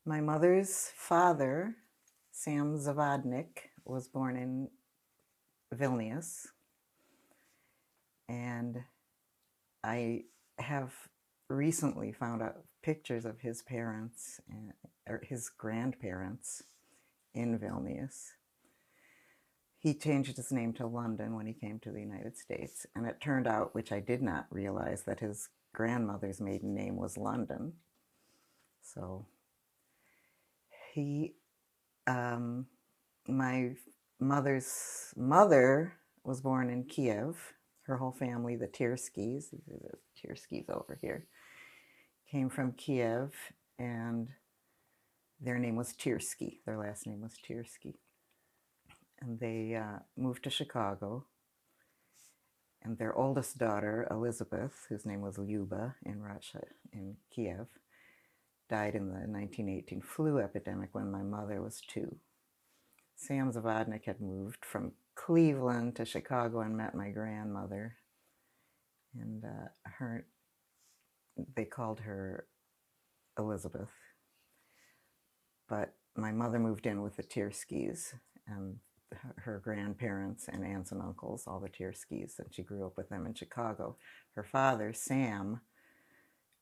My mother's father, Sam Zavadnik, was born in Vilnius, and I have recently found out pictures of his parents or his grandparents in Vilnius. He changed his name to London when he came to the United States, and it turned out, which I did not realize, that his grandmother's maiden name was London. So my mother's mother was born in Kiev. Her whole family, the Tyrskis, these are the Tyrskis over here, came from Kiev, and their name was Tyrsky. Their last name was Tyrsky. And they moved to Chicago. And their oldest daughter, Elizabeth, whose name was Lyuba in Russia, in Kiev, died in the 1918 flu epidemic when my mother was 2. Sam Zavadnik had moved from Cleveland to Chicago and met my grandmother. And they called her Elizabeth. But my mother moved in with the Tyrskis, and her grandparents and aunts and uncles, all the Tyrskis, and she grew up with them in Chicago. Her father, Sam,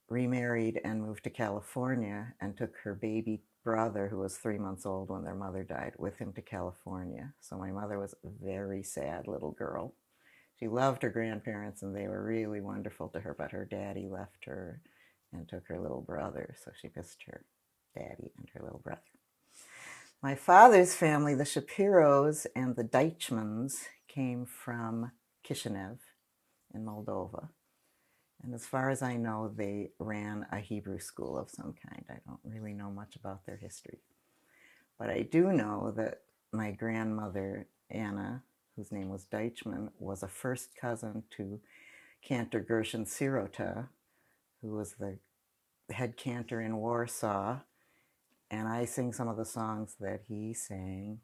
remarried and moved to California and took her baby brother, who was 3 months old when their mother died, with him to California. So my mother was a very sad little girl. She loved her grandparents, and they were really wonderful to her, but her daddy left her and took her little brother, so she missed her daddy and her little brother. My father's family, the Shapiros and the Deichmans, came from Kishinev in Moldova. And as far as I know, they ran a Hebrew school of some kind. I don't really know much about their history. But I do know that my grandmother, Anna, whose name was Deichman, was a first cousin to Cantor Gershon Sirota, who was the head cantor in Warsaw. And I sing some of the songs that he sang,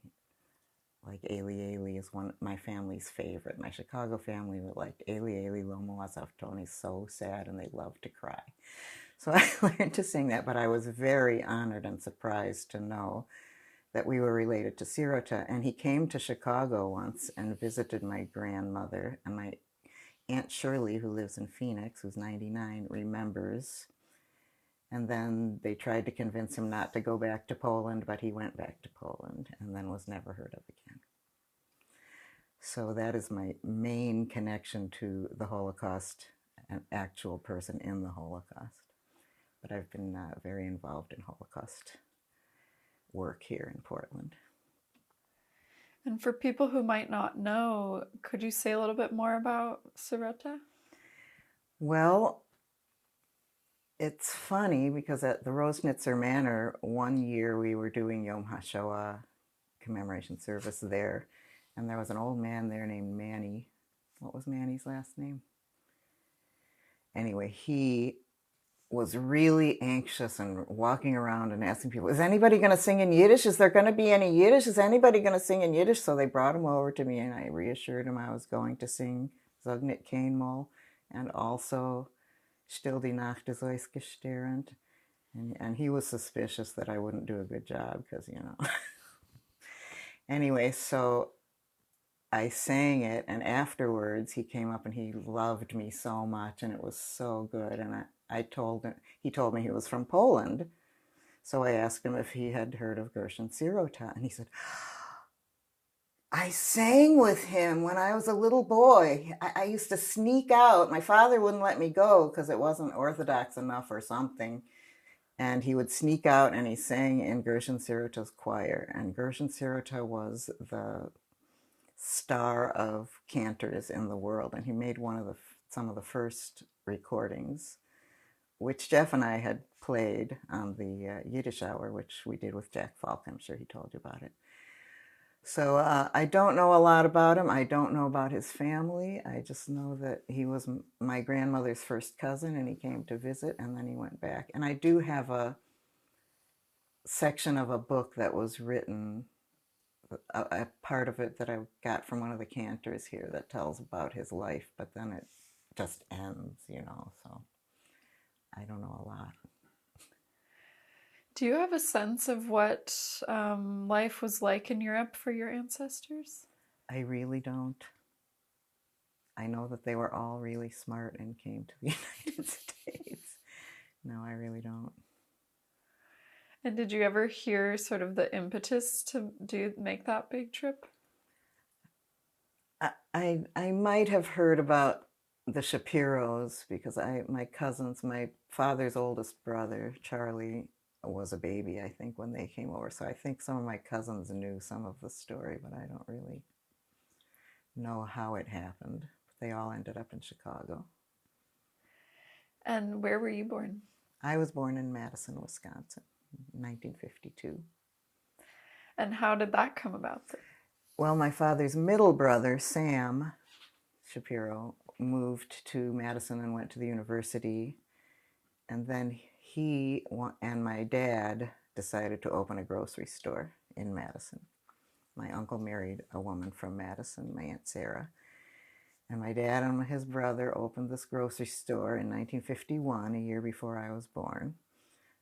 like Eli Eli is one my family's favorite. My Chicago family liked Eli Eli Lomo Azaftoni so sad, and they loved to cry. So I learned to sing that, but I was very honored and surprised to know that we were related to Sirota. And he came to Chicago once and visited my grandmother, and my Aunt Shirley, who lives in Phoenix, who's 99, remembers. And then they tried to convince him not to go back to Poland, but he went back to Poland and then was never heard of again. So that is my main connection to the Holocaust, an actual person in the Holocaust. But I've been very involved in Holocaust work here in Portland. And for people who might not know, could you say a little bit more about Sirota? Well, it's funny because at the Rosnitzer Manor, one year we were doing Yom HaShoah commemoration service there, and there was an old man there named Manny. What was Manny's last name? Anyway, he was really anxious and walking around and asking people, is anybody going to sing in Yiddish? Is there going to be any Yiddish? Is anybody going to sing in Yiddish? So they brought him over to me, and I reassured him I was going to sing Zognit Kainmol and also Still die Nacht ist euch gesternend. And he was suspicious that I wouldn't do a good job because, Anyway, so I sang it, and afterwards he came up and he loved me so much, and it was so good. And he told me he was from Poland. So I asked him if he had heard of Gershon Sirota, and he said, I sang with him when I was a little boy. I used to sneak out. My father wouldn't let me go because it wasn't Orthodox enough or something. And he would sneak out and he sang in Gershon Sirota's choir. And Gershon Sirota was the star of cantors in the world. And he made some of the first recordings, which Jeff and I had played on the Yiddish Hour, which we did with Jack Falk. I'm sure he told you about it. So I don't know a lot about him. I don't know about his family. I just know that he was my grandmother's first cousin, and he came to visit, and then he went back. And I do have a section of a book that was written, a part of it that I got from one of the cantors here that tells about his life, but then it just ends, so I don't know a lot. Do you have a sense of what life was like in Europe for your ancestors? I really don't. I know that they were all really smart and came to the United States. No, I really don't. And did you ever hear sort of the impetus to make that big trip? I might have heard about the Shapiros because my cousins, my father's oldest brother, Charlie, was a baby, I think, when they came over. So I think some of my cousins knew some of the story, but I don't really know how it happened. They all ended up in Chicago. And where were you born? I was born in Madison, Wisconsin, 1952. And how did that come about? Well, my father's middle brother, Sam Shapiro, moved to Madison and went to the university. And then he and my dad decided to open a grocery store in Madison. My uncle married a woman from Madison, my Aunt Sarah. And my dad and his brother opened this grocery store in 1951, a year before I was born.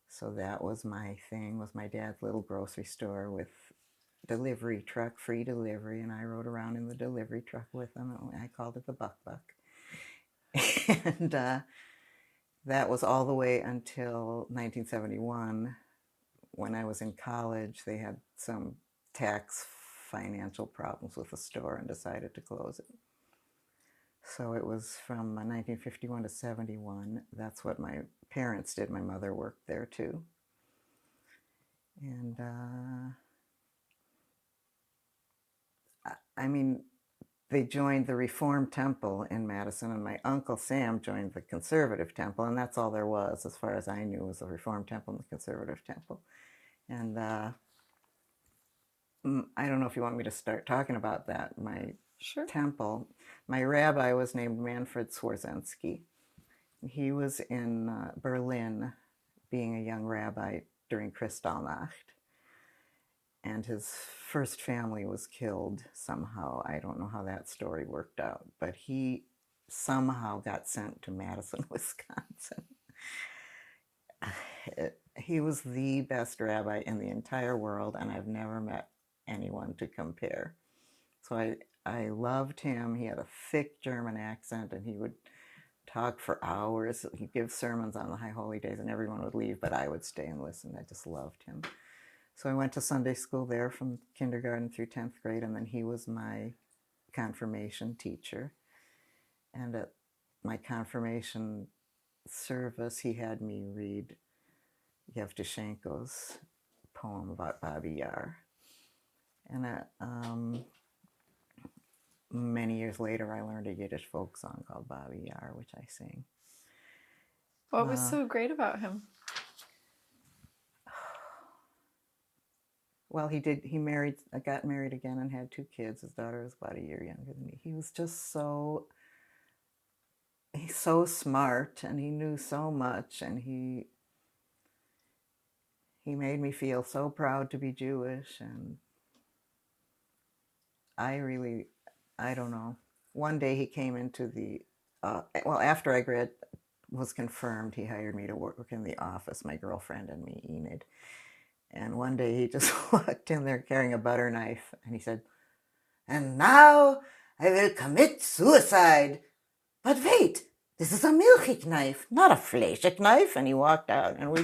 So that was my thing, was my dad's little grocery store with delivery truck, free delivery, and I rode around in the delivery truck with him. I called it the Buck Buck. And that was all the way until 1971. When I was in college, they had some tax financial problems with the store and decided to close it. So it was from 1951 to 71. That's what my parents did. My mother worked there too. And I mean, they joined the Reformed Temple in Madison, and my uncle Sam joined the Conservative Temple, and that's all there was, as far as I knew, was the Reformed Temple and the Conservative Temple. And I don't know if you want me to start talking about that. My Sure. temple, my rabbi was named Manfred Swarzensky. He was in Berlin being a young rabbi during Kristallnacht. And his first family was killed somehow. I don't know how that story worked out, but he somehow got sent to Madison, Wisconsin. He was the best rabbi in the entire world, and I've never met anyone to compare. So I loved him. He had a thick German accent, and he would talk for hours. He'd give sermons on the High Holy Days, and everyone would leave, but I would stay and listen. I just loved him. So I went to Sunday school there from kindergarten through 10th grade, and then he was my confirmation teacher. And at my confirmation service, he had me read Yevtushenko's poem about Babi Yar. And many years later, I learned a Yiddish folk song called Babi Yar, which I sing. What was so great about him? Well, he got married again and had 2 kids. His daughter was about a year younger than me. He was just he's so smart, and he knew so much, and he made me feel so proud to be Jewish. And I don't know. One day he came into the, after I was confirmed, he hired me to work in the office, my girlfriend and me, Enid. And one day he just walked in there carrying a butter knife, and he said, "And now I will commit suicide. But wait, this is a milchig knife, not a fleshig knife." And he walked out, and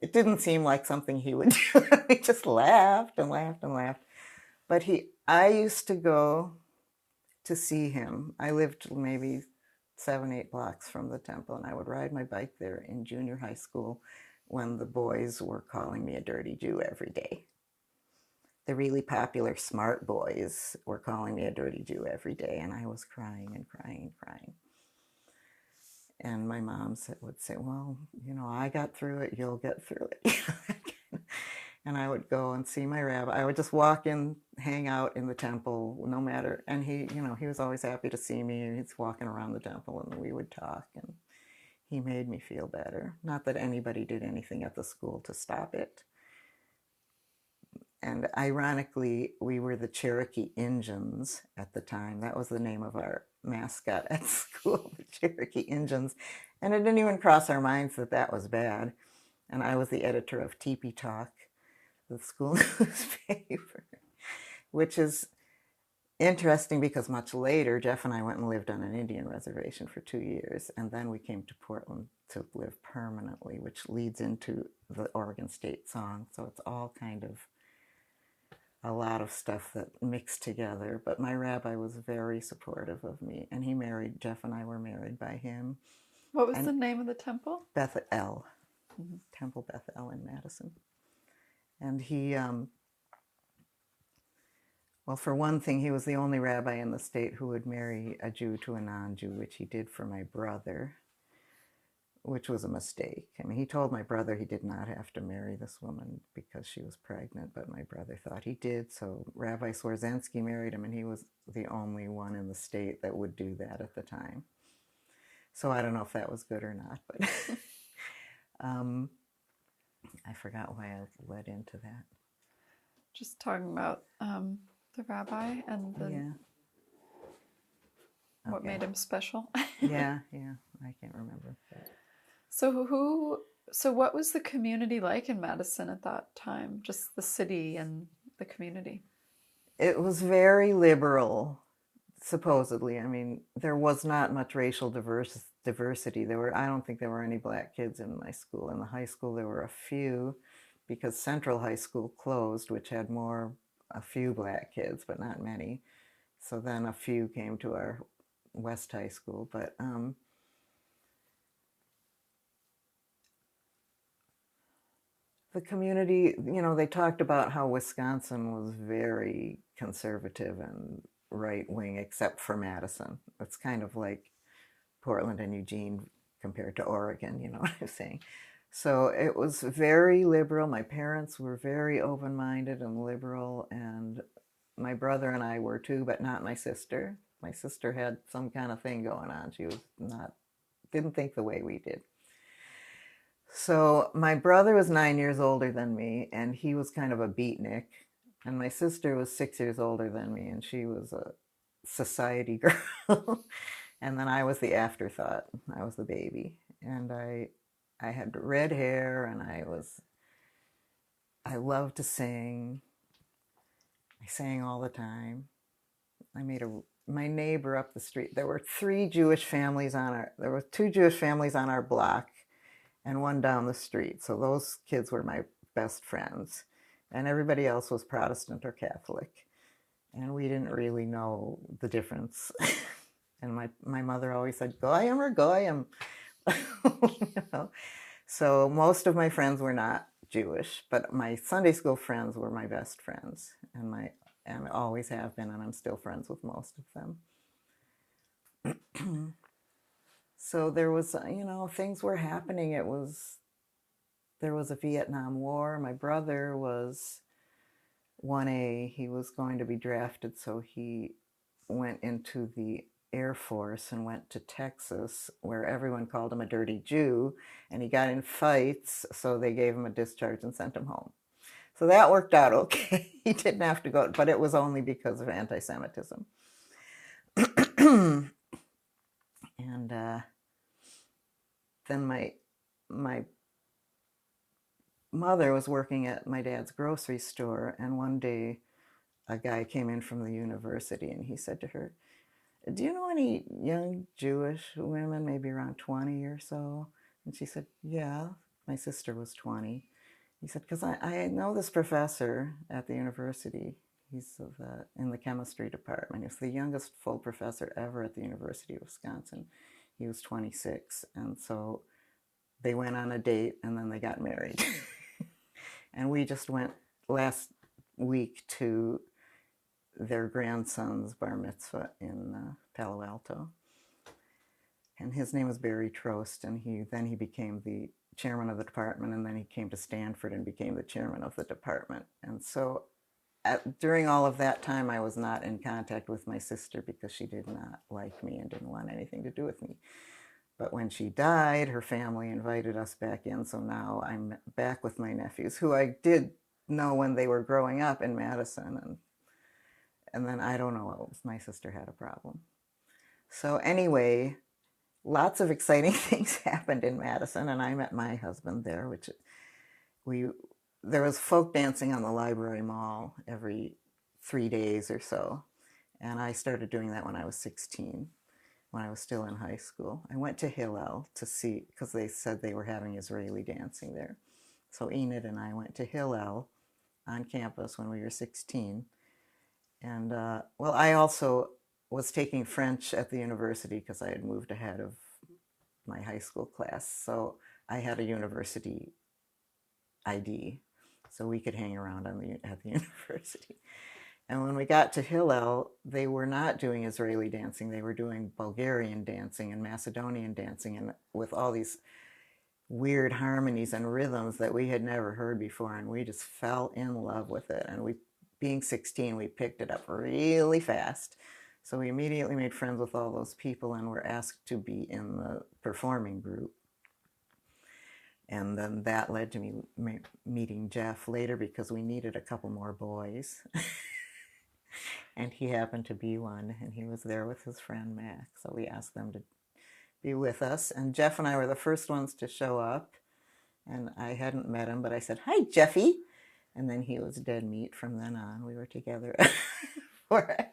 it didn't seem like something he would do. We just laughed and laughed and laughed. But I used to go to see him. I lived maybe 7-8 blocks from the temple, and I would ride my bike there in junior high school when the boys were calling me a dirty Jew every day. The really popular smart boys were calling me a dirty Jew every day, and I was crying and crying and crying. And my mom would say, "Well, I got through it, you'll get through it." And I would go and see my rabbi. I would just walk in, hang out in the temple, no matter. And he was always happy to see me. He's walking around the temple, and we would talk, and he made me feel better. Not that anybody did anything at the school to stop it. And ironically, we were the Cherokee Injuns at the time. That was the name of our mascot at school, the Cherokee Injuns. And it didn't even cross our minds that was bad. And I was the editor of Teepee Talk, the school newspaper, which is interesting because much later, Jeff and I went and lived on an Indian reservation for 2 years, and then we came to Portland to live permanently, which leads into the Oregon State song. So it's all kind of a lot of stuff that mixed together. But my rabbi was very supportive of me, and he married, Jeff and I were married by him. What was And the name of the temple? Beth El, Mm-hmm. Temple Beth El in Madison. And he, well, for one thing, he was the only rabbi in the state who would marry a Jew to a non-Jew, which he did for my brother, which was a mistake. I mean, he told my brother he did not have to marry this woman because she was pregnant, but my brother thought he did. So Rabbi Swarzensky married him, and he was the only one in the state that would do that at the time. So I don't know if that was good or not, but I forgot why I led into that. Just talking about the rabbi and what made him special. yeah, I can't remember. But. So what was the community like in Madison at that time? Just the city and the community? It was very liberal, supposedly. I mean, there was not much racial diversity. I don't think there were any black kids in my school. In the high school, there were a few, because Central High School closed, which had a few black kids, but not many. So then a few came to our West High School, but the community, they talked about how Wisconsin was very conservative and right-wing, except for Madison. It's kind of like Portland and Eugene compared to Oregon, you know what I'm saying? So it was very liberal. My parents were very open-minded and liberal, and my brother and I were too, but not my sister. My sister had some kind of thing going on. She didn't think the way we did. So my brother was 9 years older than me, and he was kind of a beatnik. And my sister was 6 years older than me, and she was a society girl. And then I was the afterthought. I was the baby. And I had red hair, and I loved to sing. I sang all the time. My neighbor up the street, there were two Jewish families on our block, and one down the street. So those kids were my best friends. And everybody else was Protestant or Catholic. And we didn't really know the difference. And my mother always said, Goyim or Goyim? So most of my friends were not Jewish, but my Sunday school friends were my best friends. And always have been, and I'm still friends with most of them. So there was, things were happening. There was a Vietnam War. My brother was 1A. He was going to be drafted, so he went into the Air Force and went to Texas, where everyone called him a dirty Jew, and he got in fights, so they gave him a discharge and sent him home. So that worked out okay. He didn't have to go, but it was only because of anti-Semitism. And then my mother was working at my dad's grocery store, and one day a guy came in from the university, and he said to her, "Do you know any young Jewish women, maybe around 20 or so?" And she said, "Yeah." My sister was 20. He said, "Because I know this professor at the university. He's in the chemistry department. He's the youngest full professor ever at the University of Wisconsin. He was 26. And so they went on a date, and then they got married." And we just went last week to their grandson's bar mitzvah in Palo Alto. And his name was Barry Trost, and then he became the chairman of the department, and then he came to Stanford and became the chairman of the department. And so during all of that time, I was not in contact with my sister because she did not like me and didn't want anything to do with me. But when she died, her family invited us back in, so now I'm back with my nephews, who I did know when they were growing up in Madison, and then I don't know, my sister had a problem. So anyway, lots of exciting things happened in Madison, and I met my husband there, which there was folk dancing on the library mall every 3 days or so. And I started doing that when I was 16, when I was still in high school. I went to Hillel to see, because they said they were having Israeli dancing there. So Enid and I went to Hillel on campus when we were 16. And well, I also was taking French at the university because I had moved ahead of my high school class. So I had a university ID, so we could hang around at the university. And when we got to Hillel, they were not doing Israeli dancing. They were doing Bulgarian dancing and Macedonian dancing, and with all these weird harmonies and rhythms that we had never heard before. And we just fell in love with it. And we, being 16, we picked it up really fast. So we immediately made friends with all those people and were asked to be in the performing group. And then that led to me meeting Jeff later because we needed a couple more boys. And he happened to be one, and he was there with his friend Mac. So we asked them to be with us. And Jeff and I were the first ones to show up. And I hadn't met him, but I said, "Hi, Jeffy." And then he was dead meat from then on. We were together forever.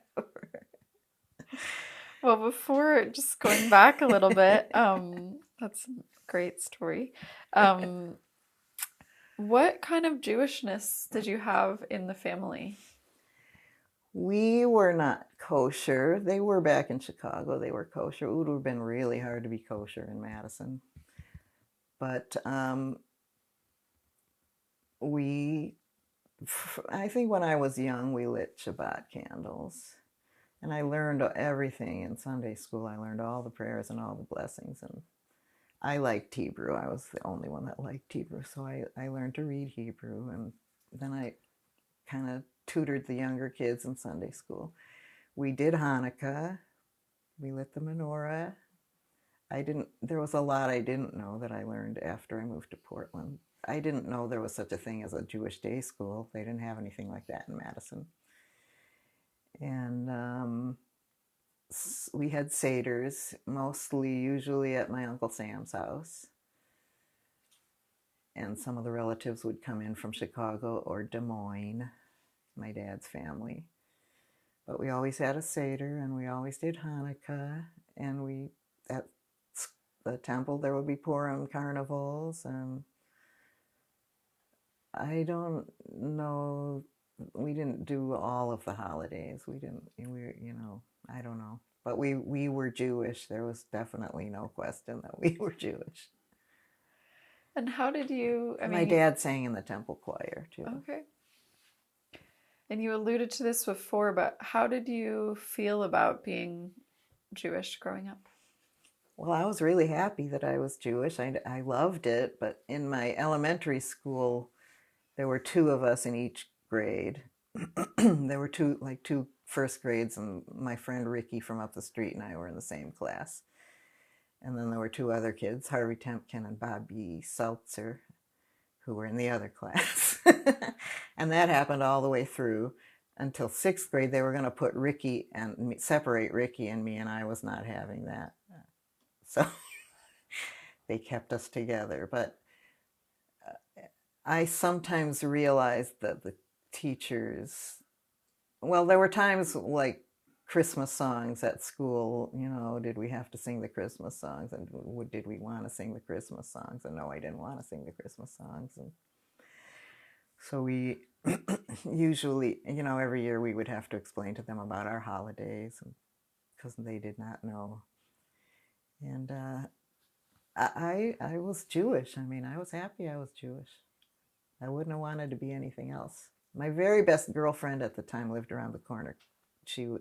Well, before just going back a little bit, that's a great story. What kind of Jewishness did you have in the family? We were not kosher. They were back in Chicago. They were kosher. It would have been really hard to be kosher in Madison. But I think when I was young, we lit Shabbat candles. And I learned everything in Sunday school. I learned all the prayers and all the blessings. And I liked Hebrew. I was the only one that liked Hebrew. So I learned to read Hebrew. And then I kind of tutored the younger kids in Sunday school. We did Hanukkah. We lit the menorah. There was a lot I didn't know that I learned after I moved to Portland. I didn't know there was such a thing as a Jewish day school. They didn't have anything like that in Madison. And we had seders, usually at my Uncle Sam's house. And some of the relatives would come in from Chicago or Des Moines, my dad's family. But we always had a seder, and we always did Hanukkah. And at the temple, there would be Purim carnivals. And I don't know, we didn't do all of the holidays. I don't know. But we were Jewish. There was definitely no question that we were Jewish. And how did you, my dad sang in the temple choir too. Okay. And you alluded to this before, but how did you feel about being Jewish growing up? Well, I was really happy that I was Jewish. I loved it. But in my elementary school, there were two of us in each grade. There were two first grades, and my friend Ricky from up the street and I were in the same class. And then there were two other kids, Harvey Tempkin and Bobby Seltzer, who were in the other class. And that happened all the way through until sixth grade. They were going to put separate Ricky and me, and I was not having that. So they kept us together. But I sometimes realized that the teachers, well, there were times like Christmas songs at school, did we have to sing the Christmas songs? And did we want to sing the Christmas songs? And no, I didn't want to sing the Christmas songs. And so we usually, every year we would have to explain to them about our holidays because they did not know. And I was Jewish. I was happy I was Jewish. I wouldn't have wanted to be anything else. My very best girlfriend at the time lived around the corner.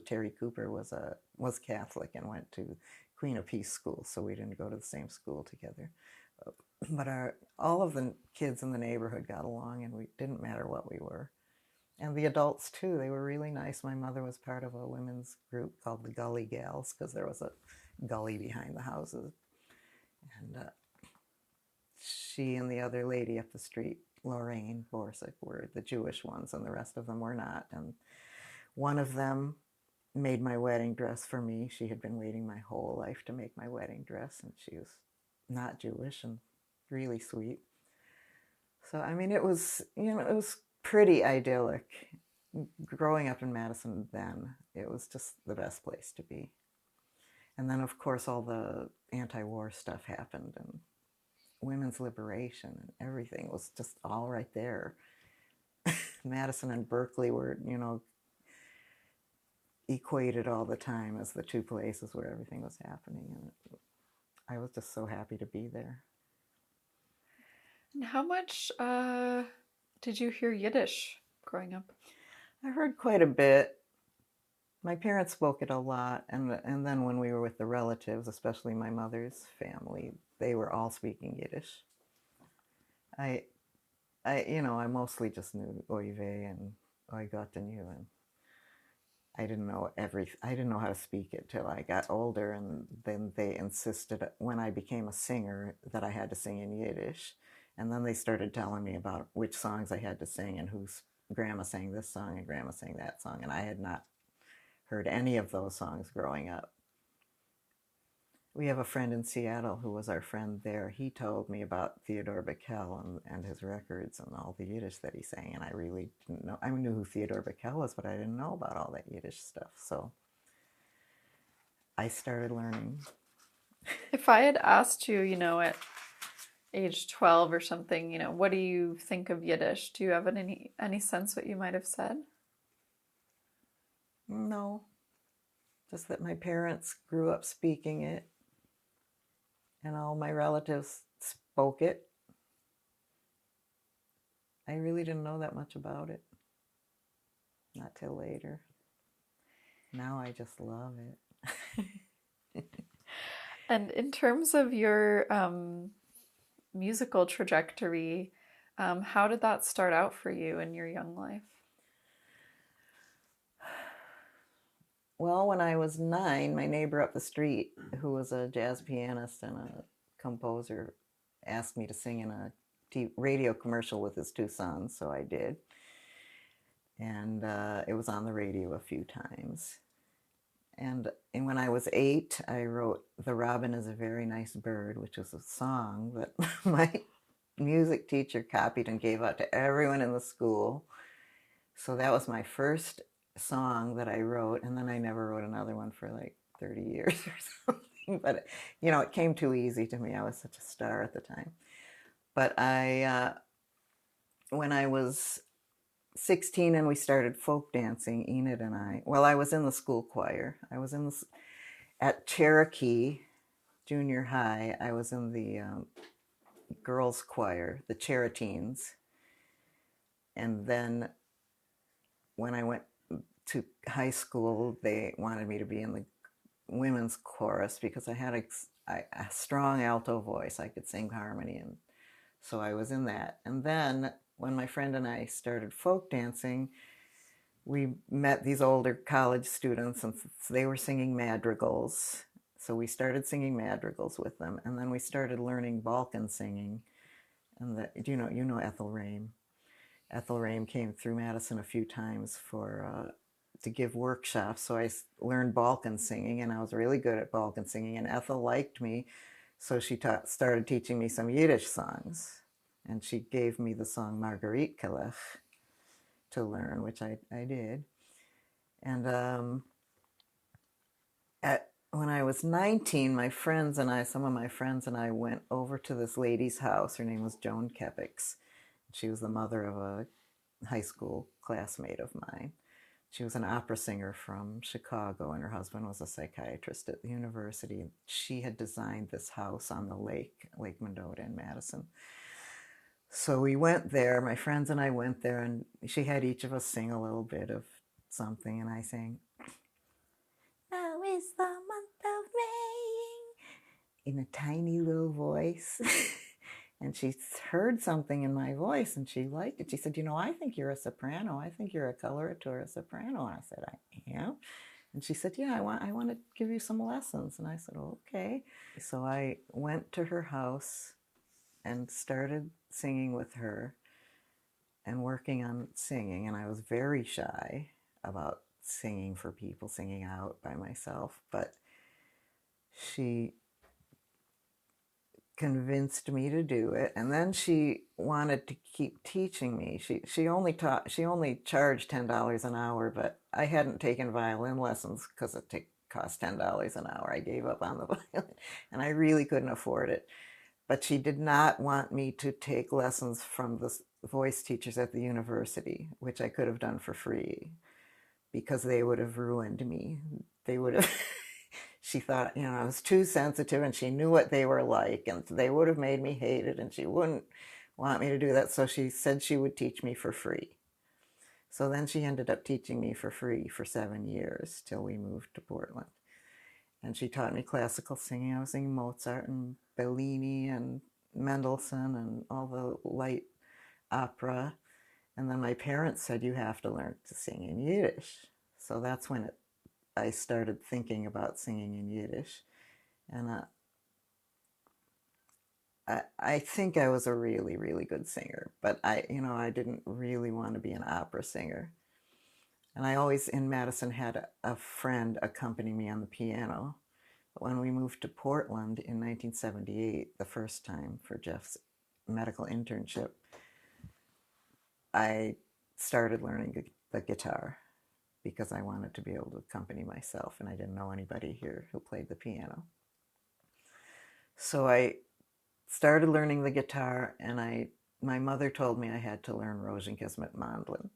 Terry Cooper was Catholic and went to Queen of Peace school, so we didn't go to the same school together. But all of the kids in the neighborhood got along, and we didn't matter what we were. And the adults too, they were really nice. My mother was part of a women's group called the Gully Gals, because there was a gully behind the houses. And she and the other lady up the street, Lorraine Borsick, were the Jewish ones, and the rest of them were not. And one of them made my wedding dress for me. She had been waiting my whole life to make my wedding dress, and she was not Jewish and really sweet. So, I mean, it was, it was pretty idyllic. Growing up in Madison then, it was just the best place to be. And then, of course, all the anti-war stuff happened and women's liberation and everything was just all right there. Madison and Berkeley were, equated all the time as the two places where everything was happening. And I was just so happy to be there. And how much did you hear Yiddish growing up? I heard quite a bit. My parents spoke it a lot, and then when we were with the relatives, especially my mother's family, they were all speaking Yiddish. I mostly just knew Oy vey and Oy Gott and you, and I didn't know how to speak it till I got older, and then they insisted when I became a singer that I had to sing in Yiddish, and then they started telling me about which songs I had to sing and whose grandma sang this song and grandma sang that song, and I had not heard any of those songs growing up. We have a friend in Seattle who was our friend there. He told me about Theodore Bickel and his records and all the Yiddish that he sang, and I really didn't know. I knew who Theodore Bickel was, but I didn't know about all that Yiddish stuff. So I started learning. If I had asked you, at age 12 or something, what do you think of Yiddish? Do you have any sense what you might have said? No, just that my parents grew up speaking it, and all my relatives spoke it. I really didn't know that much about it. Not till later. Now I just love it. And in terms of your musical trajectory, how did that start out for you in your young life? Well, when I was 9, my neighbor up the street, who was a jazz pianist and a composer, asked me to sing in a radio commercial with his 2 sons, so I did. And it was on the radio a few times. And when I was 8, I wrote "The Robin is a Very Nice Bird," which was a song that my music teacher copied and gave out to everyone in the school. So that was my first song that I wrote, and then I never wrote another one for like 30 years or something. But it came too easy to me. I was such a star at the time. But when I was 16 and we started folk dancing, Enid and I, well, I was in the school choir. I was at Cherokee Junior High. I was in the girls' choir, the Cherokees. And then when I went to high school, they wanted me to be in the women's chorus because I had a strong alto voice. I could sing harmony, and so I was in that. And then when my friend and I started folk dancing, we met these older college students, and they were singing madrigals. So we started singing madrigals with them, and then we started learning Balkan singing. And you know Ethel Rame. Ethel Rame came through Madison a few times to give workshops. So I learned Balkan singing, and I was really good at Balkan singing. And Ethel liked me, so she started teaching me some Yiddish songs. And she gave me the song Marguerite Kelech to learn, which I did. And when I was 19, some of my friends and I went over to this lady's house. Her name was Joan Kepix. She was the mother of a high school classmate of mine. She was an opera singer from Chicago, and her husband was a psychiatrist at the university. She had designed this house on the lake, Lake Mendota in Madison. So we went there, my friends and I went there, and she had each of us sing a little bit of something, and I sang, "Now is the month of May," in a tiny little voice. And she heard something in my voice, and she liked it. She said, "I think you're a soprano. I think you're a coloratura soprano." And I said, "I am." And she said, "Yeah, I want to give you some lessons." And I said, "Okay." So I went to her house and started singing with her and working on singing. And I was very shy about singing for people, singing out by myself. But she convinced me to do it, and then she wanted to keep teaching me. She only charged $10 an hour, but I hadn't taken violin lessons because it cost $10 an hour. I gave up on the violin, and I really couldn't afford it. But she did not want me to take lessons from the voice teachers at the university, which I could have done for free, because they would have ruined me. They would have. She thought, I was too sensitive, and she knew what they were like, and they would have made me hate it, and she wouldn't want me to do that. So she said she would teach me for free. So then she ended up teaching me for free for 7 years till we moved to Portland. And she taught me classical singing. I was singing Mozart and Bellini and Mendelssohn and all the light opera. And then my parents said, you have to learn to sing in Yiddish. So that's when I started thinking about singing in Yiddish. And I think I was a really, really good singer, but I didn't really want to be an opera singer. And I always, in Madison, had a friend accompany me on the piano. But when we moved to Portland in 1978, the first time for Jeff's medical internship, I started learning the guitar because I wanted to be able to accompany myself, and I didn't know anybody here who played the piano. So I started learning the guitar, and my mother told me I had to learn Rozhinkes mit mandlen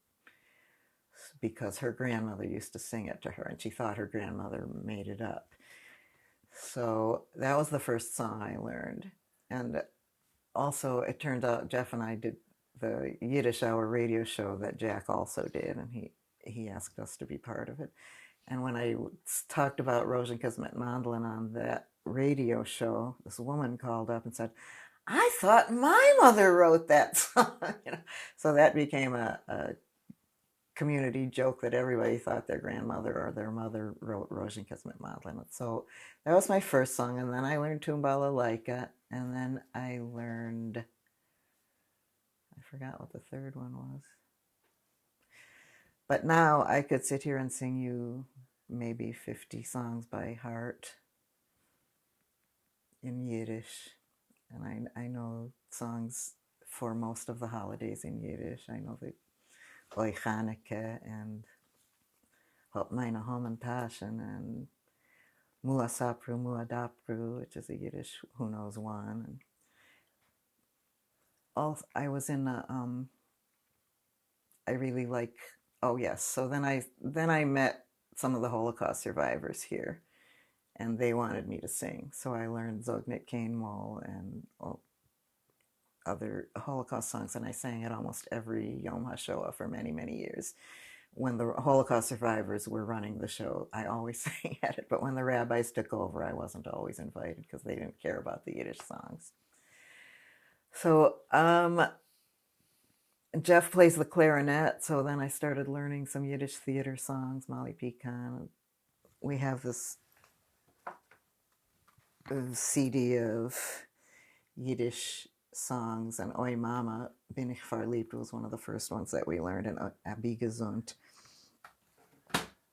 because her grandmother used to sing it to her, and she thought her grandmother made it up. So that was the first song I learned. And also, it turned out Jeff and I did the Yiddish Hour radio show that Jack also did, and he asked us to be part of it. And when I talked about Rozhinkes mit mandlen on that radio show, this woman called up and said, I thought my mother wrote that song. So that became a community joke that everybody thought their grandmother or their mother wrote Rozhinkes mit mandlen. So that was my first song, and then I learned Tumbalalaika, and then I forgot what the third one was. But now I could sit here and sing you maybe 50 songs by heart in Yiddish, and I know songs for most of the holidays in Yiddish. I know the Oy Chaneke and Hop Meine Homen Taschen and Mua Sapru, Mua Dapru, which is a Yiddish who knows one. And also, I was in I really like, oh yes, so then I met some of the Holocaust survivors here, and they wanted me to sing. So I learned Zognet Kain Mol and other Holocaust songs, and I sang at almost every Yom HaShoah for many, many years. When the Holocaust survivors were running the show, I always sang at it, but when the rabbis took over, I wasn't always invited because they didn't care about the Yiddish songs. So Jeff plays the clarinet, so then I started learning some Yiddish theater songs, Molly Pecan. We have this CD of Yiddish songs, and Oi Mama, Bin ich verliebt was one of the first ones that we learned, and Abi Gesund.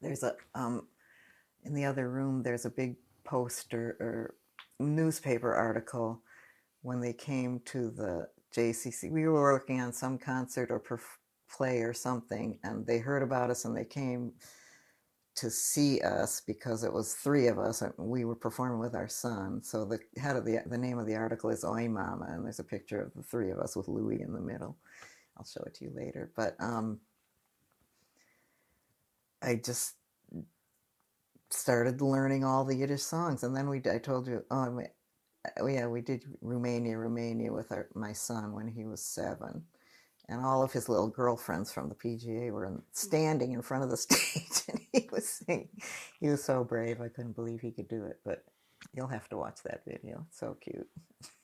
There's in the other room, there's a big poster or newspaper article when they came to the JCC. We were working on some concert or play or something, and they heard about us and they came to see us because it was 3 of us and we were performing with our son. So the head of the name of the article is Oi Mama, and there's a picture of the 3 of us with Louis in the middle. I'll show it to you later. But I just started learning all the Yiddish songs, and then I told you, we did Romania with my son when he was 7. And all of his little girlfriends from the PGA were standing in front of the stage, and he was singing. He was so brave. I couldn't believe he could do it, but you'll have to watch that video. It's so cute.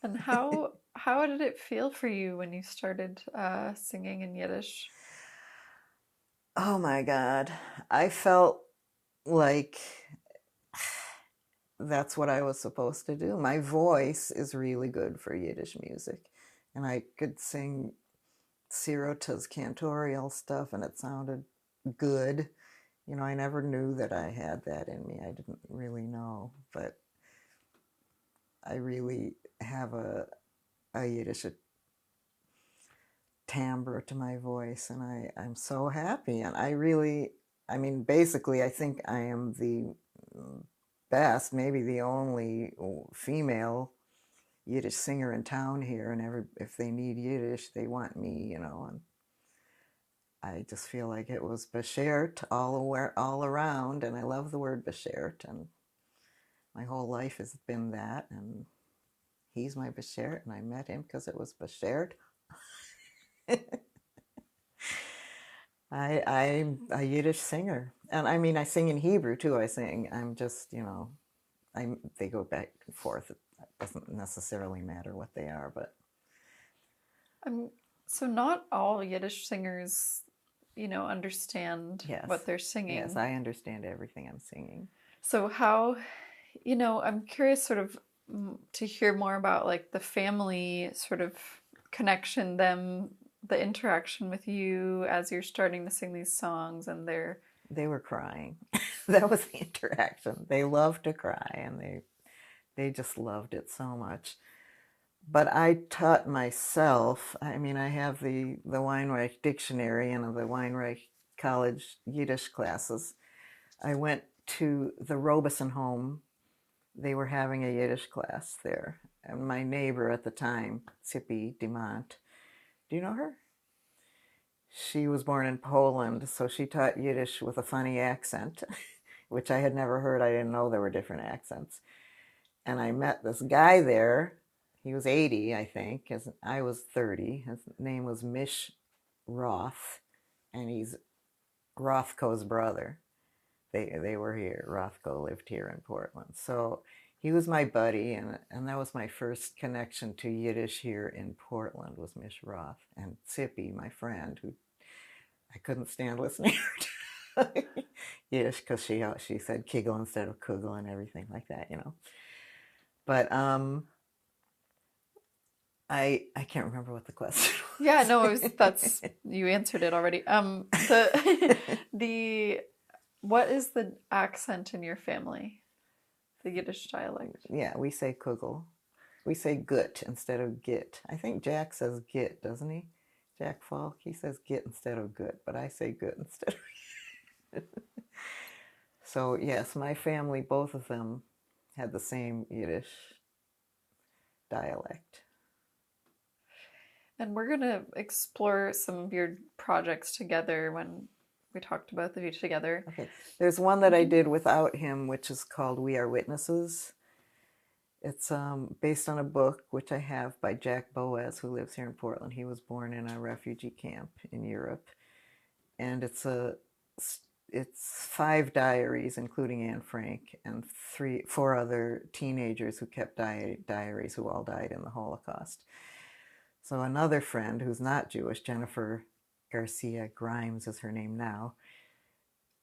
And how did it feel for you when you started singing in Yiddish? Oh my God. I felt like that's what I was supposed to do. My voice is really good for Yiddish music, and I could sing Sirota's cantorial stuff, and it sounded good. I never knew that I had that in me. I didn't really know, but I really have a Yiddish timbre to my voice, and I'm so happy. And I mean, basically, I think I am the best, maybe the only female Yiddish singer in town here, and if they need Yiddish, they want me, and I just feel like it was beshert all around, and I love the word beshert, and my whole life has been that, and he's my beshert, and I met him because it was beshert. I'm a Yiddish singer, and I mean I sing in Hebrew too. I'm just they go back and forth. It doesn't necessarily matter what they are, but so not all Yiddish singers, understand what they're singing. Yes, I understand everything I'm singing. So how, I'm curious sort of to hear more about like the family sort of connection, the interaction with you as you're starting to sing these songs, and they were crying. That was the interaction. They loved to cry, and they just loved it so much. But I taught myself. I mean, I have the Weinreich dictionary and the Weinreich College Yiddish classes. I went to the Robeson home. They were having a Yiddish class there. And my neighbor at the time, Christa P, do you know her? She was born in Poland, so she taught Yiddish with a funny accent, which I had never heard. I didn't know there were different accents. And I met this guy there. He was 80, I think. I was 30. His name was Mish Roth, and he's Rothko's brother. They were here. Rothko lived here in Portland. So he was my buddy, and that was my first connection to Yiddish here in Portland, was Mish Roth. And Tzippi, my friend, who I couldn't stand listening to Yiddish because she said kigel instead of kugel and everything like that, But I can't remember what the question was. Yeah, no, you answered it already. What is the accent in your family? The Yiddish dialect. Yeah, we say kugel. We say gut instead of git. I think Jack says git, doesn't he? Jack Falk, he says git instead of gut, but I say gut instead of So yes, my family, both of them, had the same Yiddish dialect. And we're going to explore some of your projects together when we talked about the view together. Okay. There's one that I did without him, which is called We Are Witnesses. It's based on a book, which I have, by Jack Boaz, who lives here in Portland. He was born in a refugee camp in Europe. And it's 5 diaries, including Anne Frank, and 4 other teenagers who kept diaries who all died in the Holocaust. So another friend who's not Jewish, Jennifer Garcia Grimes is her name now,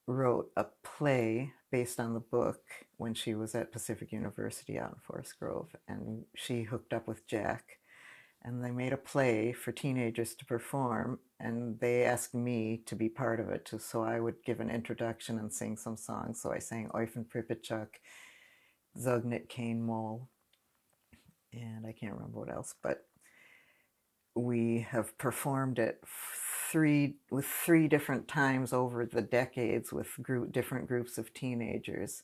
wrote a play based on the book when she was at Pacific University out in Forest Grove. And she hooked up with Jack, and they made a play for teenagers to perform, and they asked me to be part of it, so I would give an introduction and sing some songs. So I sang Eufen Pripyatchuk, Zognit Kane Mol, and I can't remember what else, but we have performed it 3 different times over the decades with different groups of teenagers,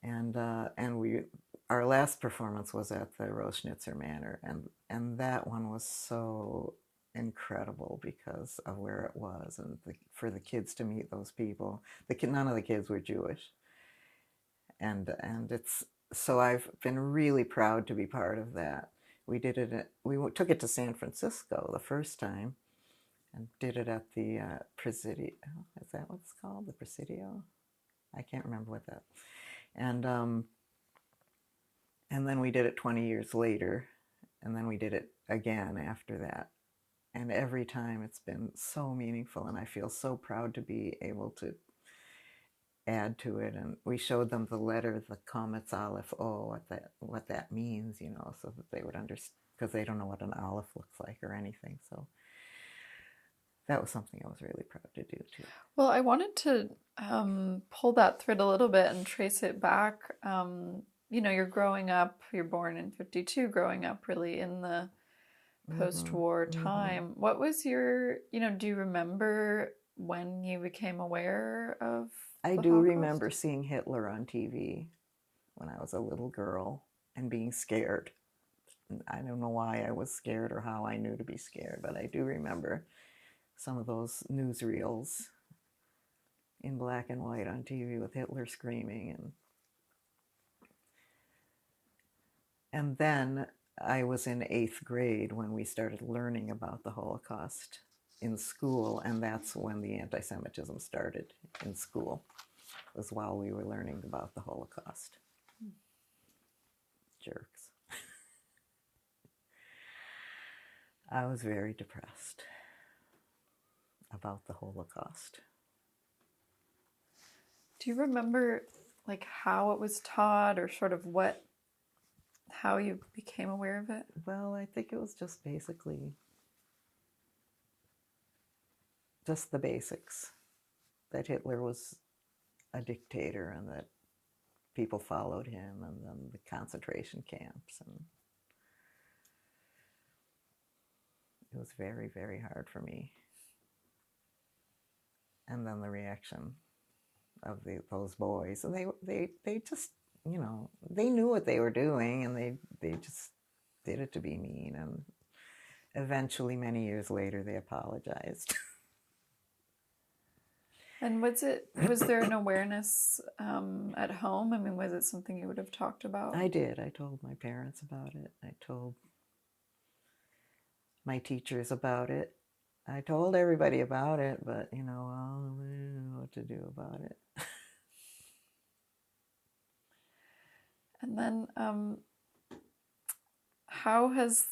and our last performance was at the Rozhinkes Manor, and that one was so incredible because of where it was, and for the kids to meet those people. None of the kids were Jewish, and it's so I've been really proud to be part of that. We took it to San Francisco the first time, and did it at the Presidio. Is that what it's called? The Presidio? I can't remember what that. And then we did it 20 years later, and then we did it again after that. And every time it's been so meaningful, and I feel so proud to be able to add to it. And we showed them the letter, the Kometz Aleph O, what that means, so that they would understand, because they don't know what an aleph looks like or anything. So that was something I was really proud to do too. Well, I wanted to pull that thread a little bit and trace it back you're growing up, you're born in 52, growing up really in the Mm-hmm. post-war Mm-hmm. time. What was your, do you remember when you became aware of I the do Holocaust? remember seeing Hitler on TV when I was a little girl and being scared. I don't know why I was scared or how I knew to be scared, but I do remember some of those newsreels in black and white on TV with Hitler screaming. And then I was in 8th grade when we started learning about the Holocaust in school, and that's when the anti-Semitism started in school, was while we were learning about the Holocaust. Jerks. I was very depressed about the Holocaust. Do you remember like how it was taught or sort of how you became aware of it? Well, I think it was just basically just the basics, that Hitler was a dictator and that people followed him, and then the concentration camps, and it was very, very hard for me. And then the reaction of those boys, and they just, they knew what they were doing, and they just did it to be mean, and eventually many years later they apologized. And was there an awareness at home? I mean, was it something you would have talked about? I did. I told my parents about it. I told my teachers about it. I told everybody about it, but I didn't know what to do about it. And then how has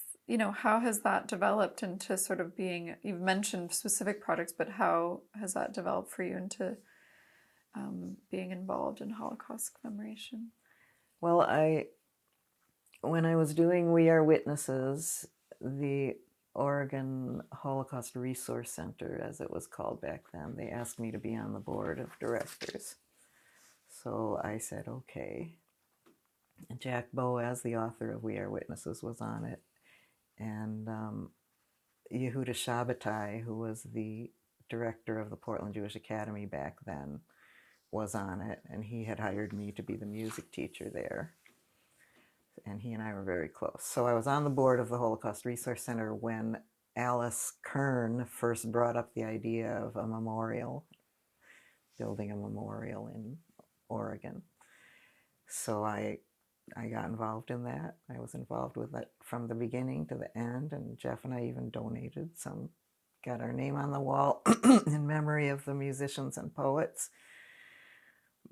that developed into sort of being, you've mentioned specific projects, but how has that developed for you into being involved in Holocaust commemoration? Well, when I was doing We Are Witnesses, the Oregon Holocaust Resource Center, as it was called back then, they asked me to be on the board of directors. So I said, okay. And Jack Boaz, the author of We Are Witnesses, was on it. And Yehuda Shabbatai, who was the director of the Portland Jewish Academy back then, was on it. And he had hired me to be the music teacher there. And he and I were very close. So I was on the board of the Holocaust Resource Center when Alice Kern first brought up the idea of a memorial, building a memorial in Oregon. So I got involved in that. I was involved with it from the beginning to the end, and Jeff and I even donated some, got our name on the wall in memory of the musicians and poets.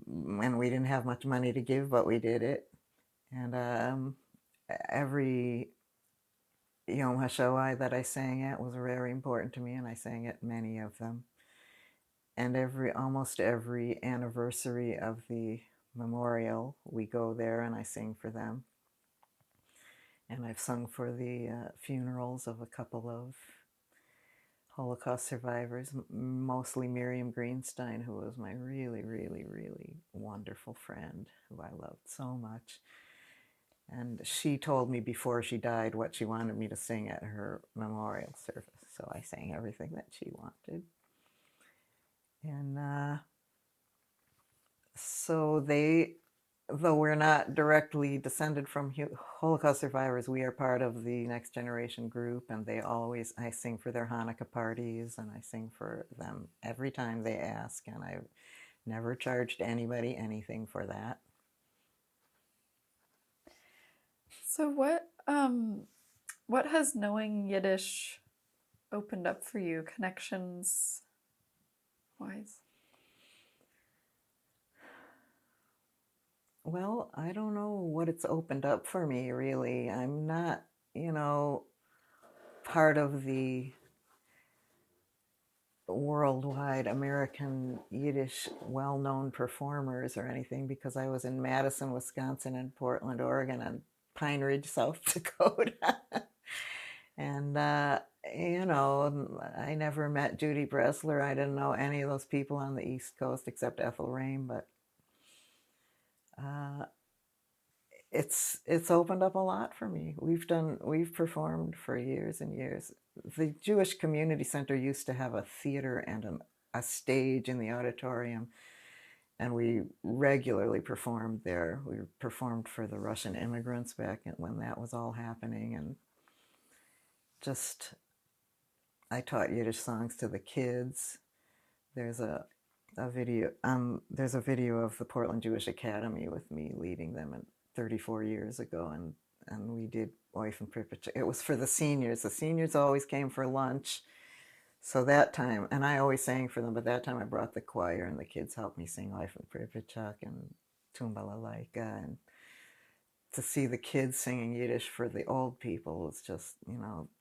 And we didn't have much money to give, but we did it. And every Yom HaShoah that I sang at was very important to me, and I sang at many of them. And almost every anniversary of the memorial, we go there and I sing for them. And I've sung for the funerals of a couple of Holocaust survivors, mostly Miriam Greenstein, who was my really, really, really wonderful friend, who I loved so much. And she told me before she died what she wanted me to sing at her memorial service. So I sang everything that she wanted. And so though we're not directly descended from Holocaust survivors, we are part of the Next Generation group, and I sing for their Hanukkah parties, and I sing for them every time they ask, and I've never charged anybody anything for that. So what has knowing Yiddish opened up for you, connections wise? Well, I don't know what it's opened up for me, really. I'm not, part of the worldwide American Yiddish well-known performers or anything, because I was in Madison, Wisconsin, and Portland, Oregon, and Pine Ridge, South Dakota. And, I never met Judy Bressler. I didn't know any of those people on the East Coast except Ethel Rain, but it's opened up a lot for me. We've performed for years and years. The Jewish Community Center used to have a theater and a stage in the auditorium, and we regularly performed there. We performed for the Russian immigrants back when that was all happening, and just I taught Yiddish songs to the kids. There's a video of the Portland Jewish Academy with me leading them 34 years ago, and we did Wife and Pripyat. It was for the seniors. The seniors always came for lunch. So that time, and I always sang for them, but that time I brought the choir and the kids helped me sing Life in Pripyat and Tumbalalaika, and to see the kids singing Yiddish for the old people was just,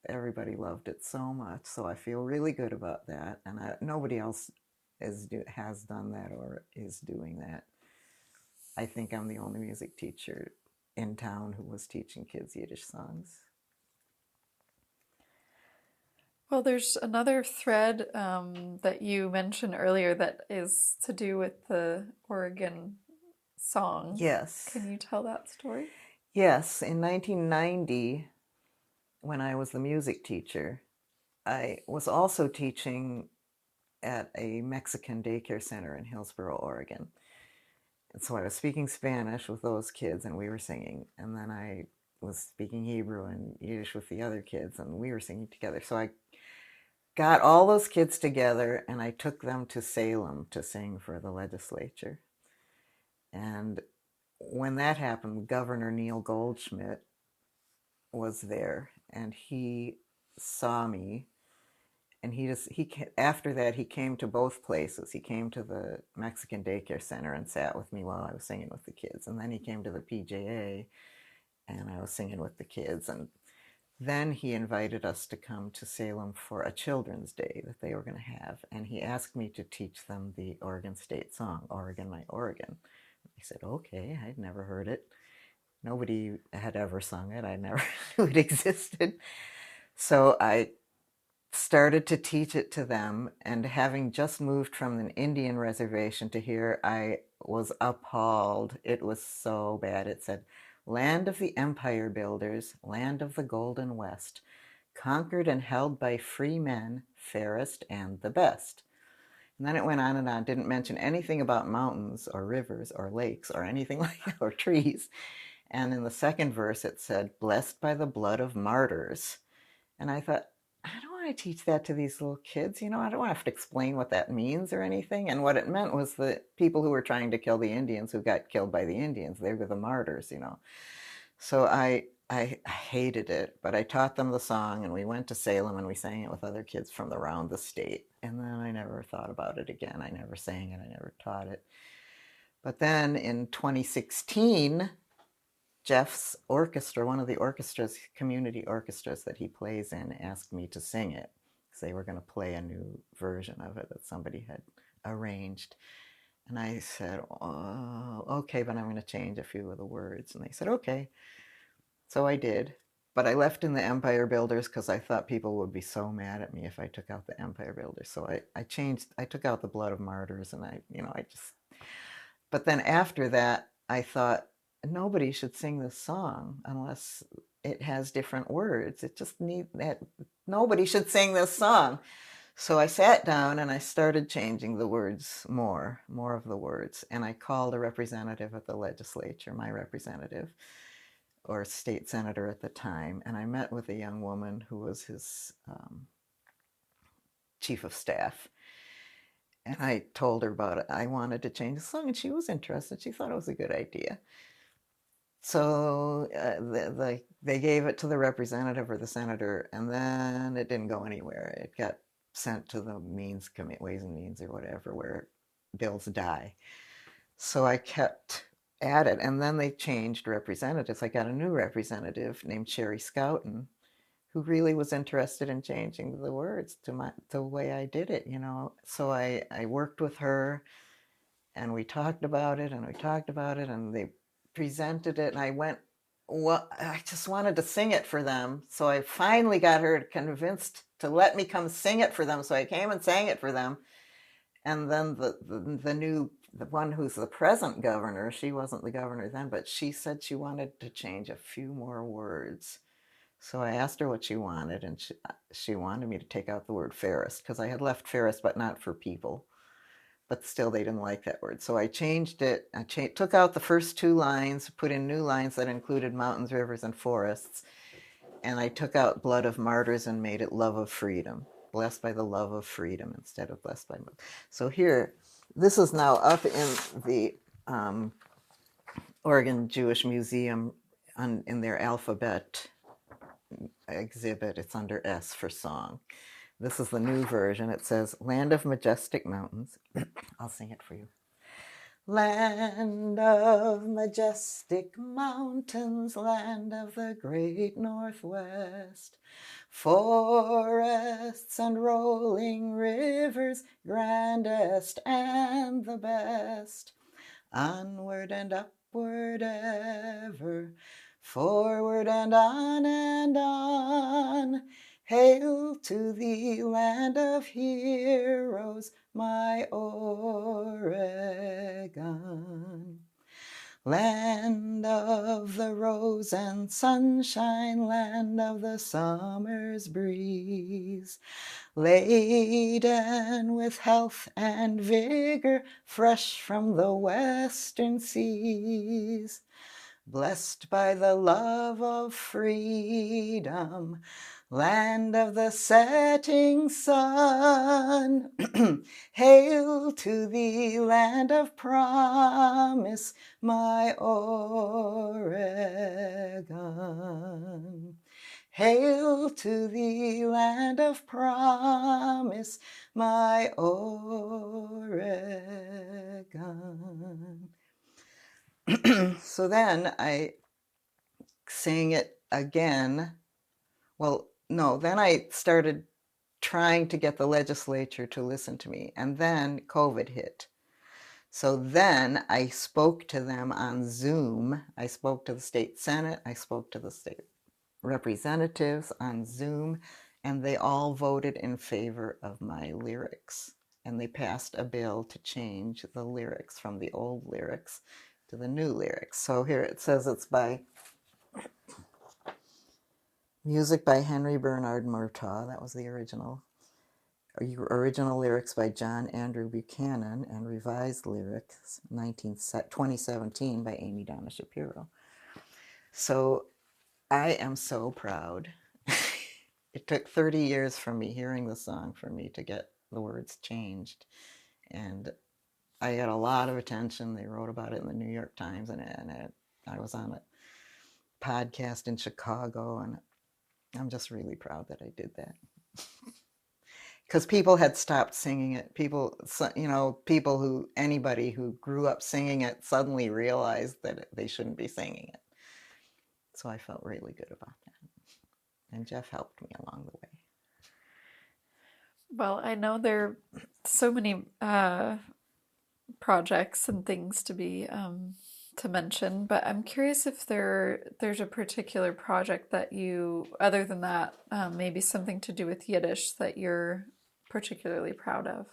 everybody loved it so much. So I feel really good about that, and nobody else has done that or is doing that. I think I'm the only music teacher in town who was teaching kids Yiddish songs. Well, there's another thread that you mentioned earlier that is to do with the Oregon song. Yes. Can you tell that story? Yes. In 1990, when I was the music teacher, I was also teaching at a Mexican daycare center in Hillsboro, Oregon. And so I was speaking Spanish with those kids and we were singing. And then I was speaking Hebrew and Yiddish with the other kids and we were singing together. So I got all those kids together and I took them to Salem to sing for the legislature. And when that happened, Governor Neil Goldschmidt was there and he saw me. And after that, he came to both places. He came to the Mexican daycare center and sat with me while I was singing with the kids. And then he came to the PJA and I was singing with the kids. And then he invited us to come to Salem for a Children's Day that they were going to have. And he asked me to teach them the Oregon State song, Oregon, My Oregon. I said, okay, I'd never heard it. Nobody had ever sung it. I never knew it existed. So I started to teach it to them. And having just moved from an Indian reservation to here, I was appalled. It was so bad. It said, land of the empire builders, land of the golden west, conquered and held by free men, fairest and the best. And then it went on and on, didn't mention anything about mountains or rivers or lakes or anything like that, or trees. And in the second verse it said, blessed by the blood of martyrs. And I thought, I don't want to teach that to these little kids. I don't want to have to explain what that means or anything. And what it meant was the people who were trying to kill the Indians who got killed by the Indians. They were the martyrs, So I hated it, but I taught them the song and we went to Salem and we sang it with other kids from around the state. And then I never thought about it again. I never sang it. I never taught it. But then in 2016, Jeff's orchestra, one of the orchestras, community orchestras that he plays in, asked me to sing it because they were going to play a new version of it that somebody had arranged. And I said, oh, okay, but I'm going to change a few of the words. And they said, okay. So I did. But I left in the Empire Builders because I thought people would be so mad at me if I took out the Empire Builders. So I took out the Blood of Martyrs and but then after that, I thought, nobody should sing this song unless it has different words. Nobody should sing this song. So I sat down and I started changing the words more of the words. And I called a representative at the legislature, my representative, or state senator at the time. And I met with a young woman who was his chief of staff. And I told her about it. I wanted to change the song and she was interested. She thought it was a good idea. So they gave it to the representative or the senator, and then it didn't go anywhere. It got sent to the Ways and Means or whatever, where bills die. So I kept at it, and then they changed representatives. I got a new representative named Sherry Scouten, who really was interested in changing the words to the way I did it, So I worked with her, and we talked about it, and they presented it, and I just wanted to sing it for them. So I finally got her convinced to let me come sing it for them. So I came and sang it for them. And then the one who's the present governor, she wasn't the governor then, but she said she wanted to change a few more words. So I asked her what she wanted, and she wanted me to take out the word fairest, because I had left fairest, but not for people. But still, they didn't like that word. So I changed it. I took out the first two lines, put in new lines that included mountains, rivers, and forests. And I took out blood of martyrs and made it love of freedom. Blessed by the love of freedom instead of blessed by. So here, this is now up in the Oregon Jewish Museum in their alphabet exhibit. It's under S for song. This is the new version. It says, Land of Majestic Mountains. I'll sing it for you. Land of majestic mountains, land of the great Northwest, forests and rolling rivers, grandest and the best. Onward and upward ever, forward and on. Hail to thee, land of heroes, my Oregon. Land of the rose and sunshine, land of the summer's breeze, laden with health and vigor, fresh from the western seas. Blessed by the love of freedom, land of the setting sun. Hail to thee, land of promise, my Oregon. Hail to thee, land of promise, my Oregon. So then I sang it again. Well, no, then I started trying to get the legislature to listen to me. And then COVID hit. So then I spoke to them on Zoom. I spoke to the state Senate. I spoke to the state representatives on Zoom. And they all voted in favor of my lyrics. And they passed a bill to change the lyrics from the old lyrics to the new lyrics. So here it says it's by music by Henry Bernard Murtaugh. That was the original lyrics by John Andrew Buchanan, and revised lyrics 2017 by Donna Shapiro. So I am so proud. It took 30 years from me hearing the song for me to get the words changed. And I got a lot of attention. They wrote about it in the New York Times, and I was on a podcast in Chicago, and I'm just really proud that I did that. Because people had stopped singing it. Anybody who grew up singing it suddenly realized that they shouldn't be singing it. So I felt really good about that. And Jeff helped me along the way. Well, I know there are so many projects and things to be to mention, but I'm curious if there's a particular project that you, other than that, maybe something to do with Yiddish that you're particularly proud of.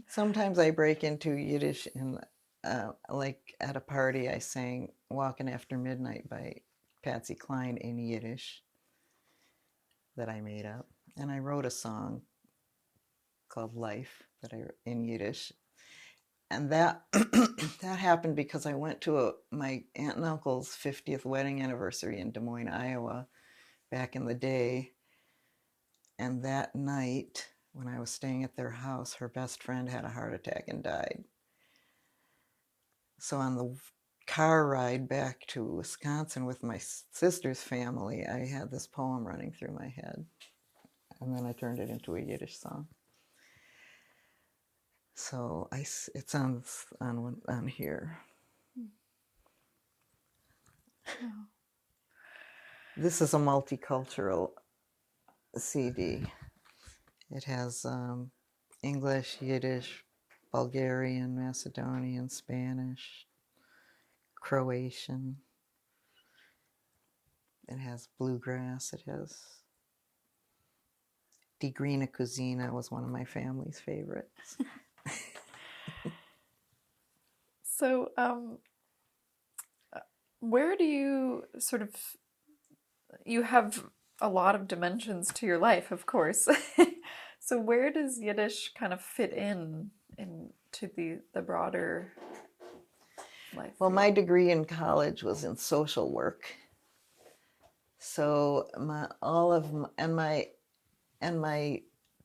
Sometimes I break into Yiddish, and like at a party I sang Walking After Midnight by Patsy Cline in Yiddish that I made up. And I wrote a song called Life in Yiddish. And that that happened because I went to my aunt and uncle's 50th wedding anniversary in Des Moines, Iowa, back in the day. And that night, when I was staying at their house, her best friend had a heart attack and died. So on the car ride back to Wisconsin with my sister's family, I had this poem running through my head. And then I turned it into a Yiddish song. So it's on here. Oh. This is a multicultural CD. It has English, Yiddish, Bulgarian, Macedonian, Spanish, Croatian. It has bluegrass. It has Die Grüne Cousine was one of my family's favorites. So, where do you sort of, you have a lot of dimensions to your life, of course. So where does Yiddish kind of fit into the broader life? Well, my degree in college was in social work. So my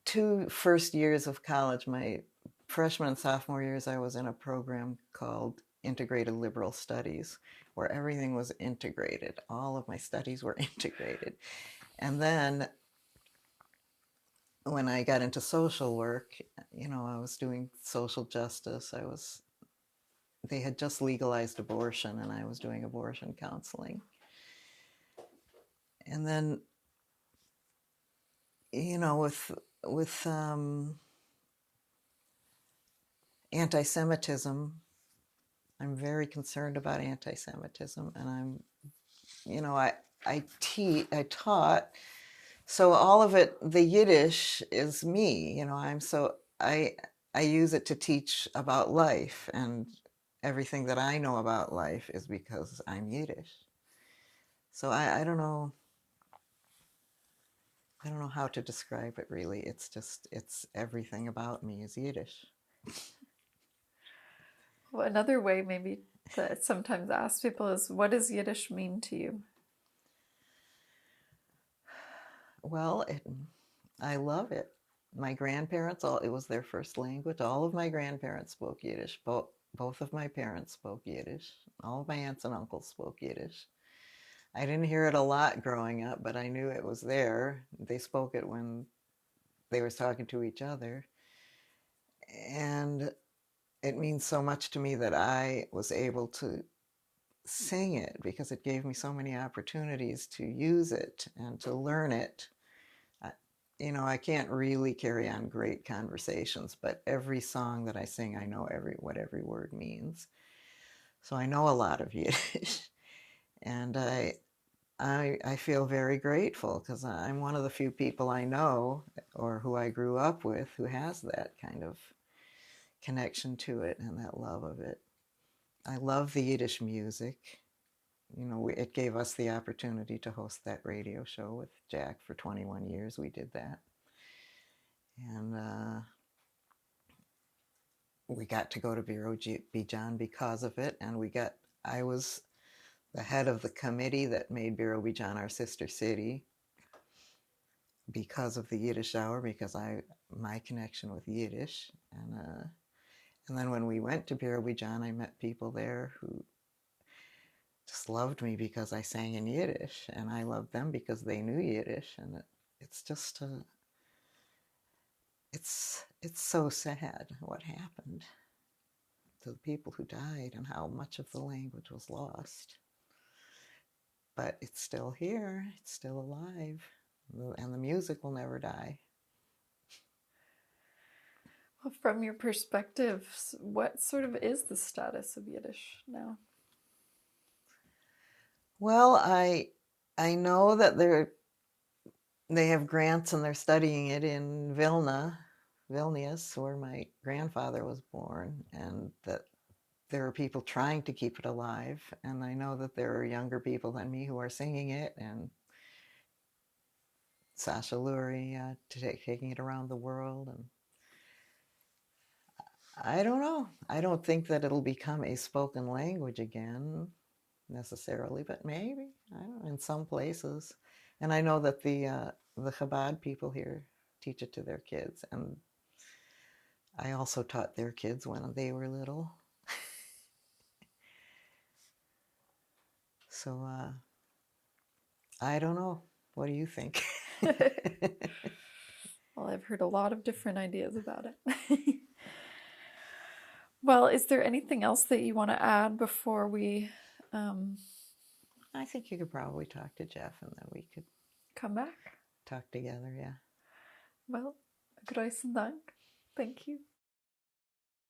2 first years of college, my freshman and sophomore years, I was in a program called Integrated Liberal Studies, where everything was integrated. All of my studies were integrated. And then when I got into social work, I was doing social justice. They had just legalized abortion, and I was doing abortion counseling. And then, with anti-Semitism, I'm very concerned about anti-Semitism, and I taught. So all of it, the Yiddish is me, I use it to teach about life, and everything that I know about life is because I'm Yiddish. So I don't know how to describe it really. It's everything about me is Yiddish. Well, another way maybe that sometimes ask people is, what does Yiddish mean to you? Well, I love it. My grandparents, it was their first language. All of my grandparents spoke Yiddish. Both of my parents spoke Yiddish. All of my aunts and uncles spoke Yiddish. I didn't hear it a lot growing up, but I knew it was there. They spoke it when they were talking to each other. And it means so much to me that I was able to sing it, because it gave me so many opportunities to use it and to learn it. I can't really carry on great conversations, but every song that I sing, I know what every word means. So I know a lot of Yiddish, and I feel very grateful, because I'm one of the few people I know, or who I grew up with, who has that kind of connection to it and that love of it. I love the Yiddish music. It gave us the opportunity to host that radio show with Jack for 21 years. We did that. And we got to go to Birobidzhan because of it. And I was the head of the committee that made Birobidzhan our sister city because of the Yiddish hour, because my connection with Yiddish. And then when we went to Birobidzhan, I met people there who just loved me because I sang in Yiddish, and I loved them because they knew Yiddish. And it's just it's so sad what happened to the people who died and how much of the language was lost. But it's still here, it's still alive, and the music will never die. Well, from your perspective, what sort of is the status of Yiddish now? Well, I know that they have grants and they're studying it in Vilnius, where my grandfather was born, and that there are people trying to keep it alive. And I know that there are younger people than me who are singing it, and Sasha Lurie taking it around the world. And I don't know. I don't think that it'll become a spoken language again necessarily, but maybe, I don't know, in some places. And I know that the Chabad people here teach it to their kids, and I also taught their kids when they were little. So I don't know. What do you think? Well, I've heard a lot of different ideas about it. Well, is there anything else that you want to add before we I think you could probably talk to Jeff, and then we could come back? talk together, yeah. Well, großen Dank. Thank you.